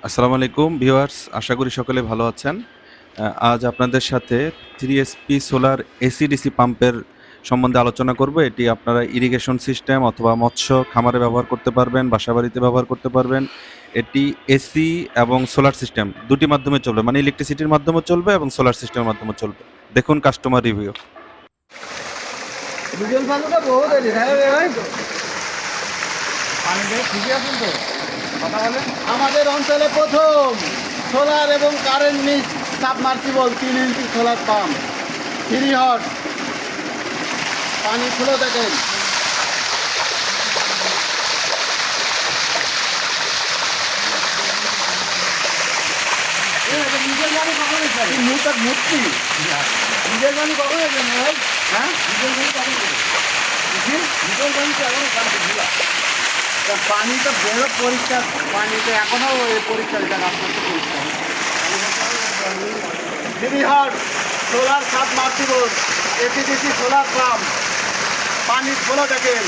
আসসালামু আলাইকুম ভিউয়ার্স, আশা করি সকলে ভালো আছেন। আজ আপনাদের সাথে 3SP সোলার এসি/ডিসি পাম্পের সম্বন্ধে আলোচনা করব। এটি আপনারা ইরিগেশন সিস্টেম অথবা মৎস্য খামারে ব্যবহার করতে পারবেন, বাসাবাড়িতে ব্যবহার করতে পারবেন। এটি এসি এবং সোলার সিস্টেম দুটি মাধ্যমে চলবে, মানে ইলেকট্রিসিটির মাধ্যমে চলবে এবং সোলার সিস্টেমের মাধ্যমে চলবে। দেখুন কাস্টমার রিভিউ। ডিজেল চালুটা বহুত হয়েছে তাই রে ভাই পানি দিয়ে ঠিকই আছেন তো কথা বলেন। আমাদের অঞ্চলে প্রথম সোলার এবং কারেন্ট মিক্স সাবমার্সিবল 3 ইঞ্চি সোলার পাম্প ফ্রি হট পানি খুলে দেখেন। নিজের গাড়ি কখন মূর্তি নিজের গাড়ি কখন হয়েছে ভাই? হ্যাঁ নিজের গাড়ি কখন নিজের গাড়িতে এখন পানিটা বেরো পরিষ্কার, পানিতে এখনও পরিষ্কার এটা আপনার তো পরিষ্কার free hot solar submersible AC DC solar pump পানি খোলা দেখেন।